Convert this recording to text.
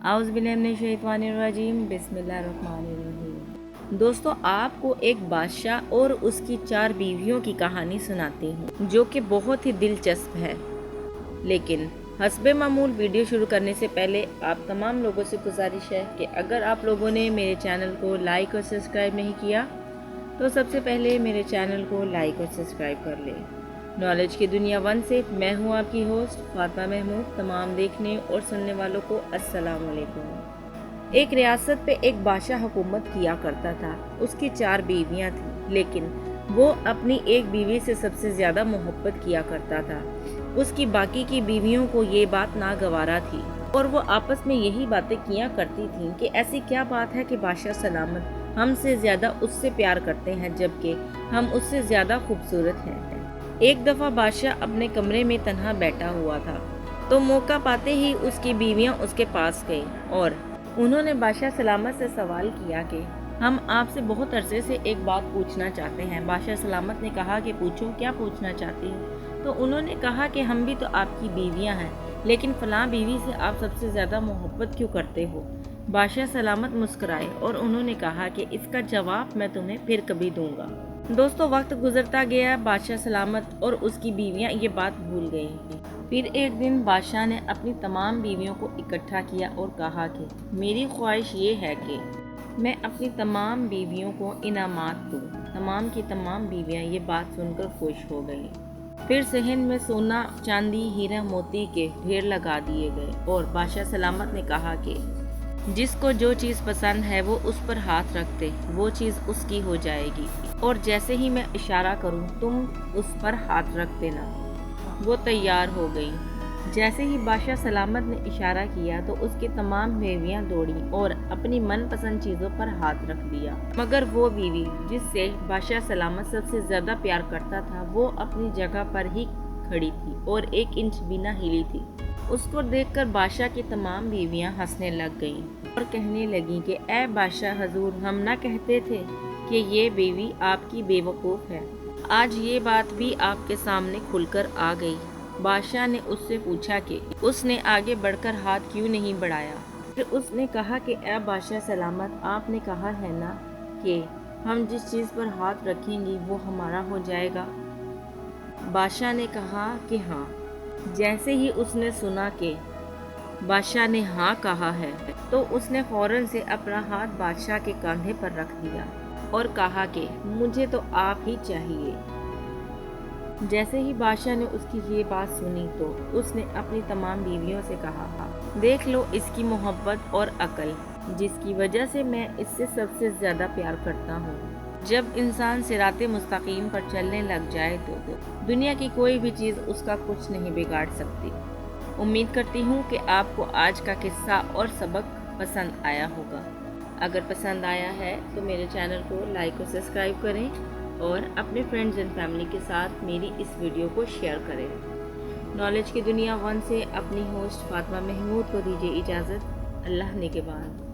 आउज़ बिल्लाहि मिनश्शैतानिर्रजीम बिस्मिल्लाहिर्रहमानिर्रहीम। दोस्तों, आपको एक बादशाह और उसकी 4 बीवियों की कहानी सुनाती हूँ जो कि बहुत ही दिलचस्प है। लेकिन हस्बे मामूल वीडियो शुरू करने से पहले आप तमाम लोगों से गुजारिश है कि अगर आप लोगों ने मेरे चैनल को लाइक और सब्सक्राइब नहीं किया तो सबसे पहले मेरे चैनल को लाइक और सब्सक्राइब कर लें। नॉलेज की दुनिया 1 से मैं हूँ आपकी होस्ट फातिमा महमूद। तमाम देखने और सुनने वालों को अस्सलाम वालेकुम। एक रियासत पे एक बादशाह हुकूमत किया करता था। उसकी 4 बीवियाँ थीं, लेकिन वो अपनी एक बीवी से सबसे ज़्यादा मोहब्बत किया करता था। उसकी बाकी की बीवियों को ये बात नागवारा थी और वो आपस में यही बातें किया करती थीं कि ऐसी क्या बात है कि बादशाह सलामत हमसे ज़्यादा उससे प्यार करते हैं जबकि हम उससे ज़्यादा खूबसूरत हैं। एक दफ़ा बादशाह अपने कमरे में तन्हा बैठा हुआ था तो मौका पाते ही उसकी बीवियां उसके पास गईं और उन्होंने बादशाह सलामत से सवाल किया कि हम आपसे बहुत अरसे से एक बात पूछना चाहते हैं। बादशाह सलामत ने कहा कि पूछो, क्या पूछना चाहती हैं? तो उन्होंने कहा कि हम भी तो आपकी बीवियां हैं, लेकिन फ़लाँ बीवी से आप सबसे ज़्यादा मोहब्बत क्यों करते हो? बादशाह सलामत मुस्कुराए और उन्होंने कहा कि इसका जवाब मैं तुम्हें फिर कभी दूंगा। दोस्तों, वक्त गुजरता गया। बादशाह सलामत और उसकी बीवियां ये बात भूल गईं। फिर एक दिन बादशाह ने अपनी तमाम बीवियों को इकट्ठा किया और कहा कि मेरी ख्वाहिश ये है कि मैं अपनी तमाम बीवियों को इनामात दूँ। तमाम की तमाम बीवियां ये बात सुनकर खुश हो गईं। फिर सहन में सोना, चांदी, हीरा मोती के ढेर लगा दिए गए और बादशाह सलामत ने कहा कि जिसको जो चीज़ पसंद है वो उस पर हाथ रख दे, वो चीज़ उसकी हो जाएगी और जैसे ही मैं इशारा करूं तुम उस पर हाथ रख देना। वो तैयार हो गई। जैसे ही बादशाह सलामत ने इशारा किया तो उसकी तमाम बीवियां दौड़ी और अपनी मनपसंद चीज़ों पर हाथ रख दिया, मगर वो बीवी जिससे बादशाह सलामत सबसे ज़्यादा प्यार करता था वो अपनी जगह पर ही खड़ी थी और 1 इंच भी ना हिली थी। उसको देखकर बादशाह की तमाम बीवियां हंसने लग गईं और कहने लगीं कि ए बादशाह हजूर, हम ना कहते थे कि ये बीवी आपकी बेवकूफ़ है। आज ये बात भी आपके सामने खुलकर आ गई। बादशाह ने उससे पूछा कि उसने आगे बढ़कर हाथ क्यों नहीं बढ़ाया। फिर उसने कहा कि ए बादशाह सलामत, आपने कहा है ना कि हम जिस चीज़ पर हाथ रखेंगी वो हमारा हो जाएगा। बादशाह ने कहा कि हाँ। जैसे ही उसने सुना कि बादशाह ने हाँ कहा है तो उसने फौरन से अपना हाथ बादशाह के कंधे पर रख दिया और कहा कि मुझे तो आप ही चाहिए। जैसे ही बादशाह ने उसकी ये बात सुनी तो उसने अपनी तमाम बीवियों से कहा, देख लो इसकी मोहब्बत और अकल, जिसकी वजह से मैं इससे सबसे ज़्यादा प्यार करता हूँ। जब इंसान सिराते मुस्तकीम पर चलने लग जाए तो दुनिया की कोई भी चीज़ उसका कुछ नहीं बिगाड़ सकती। उम्मीद करती हूँ कि आपको आज का किस्सा और सबक पसंद आया होगा। अगर पसंद आया है तो मेरे चैनल को लाइक और सब्सक्राइब करें और अपने फ्रेंड्स एंड फैमिली के साथ मेरी इस वीडियो को शेयर करें। नॉलेज की दुनिया 1 से अपनी होस्ट फातिमा महमूद को दीजिए इजाज़त। अल्लाह निगहबान।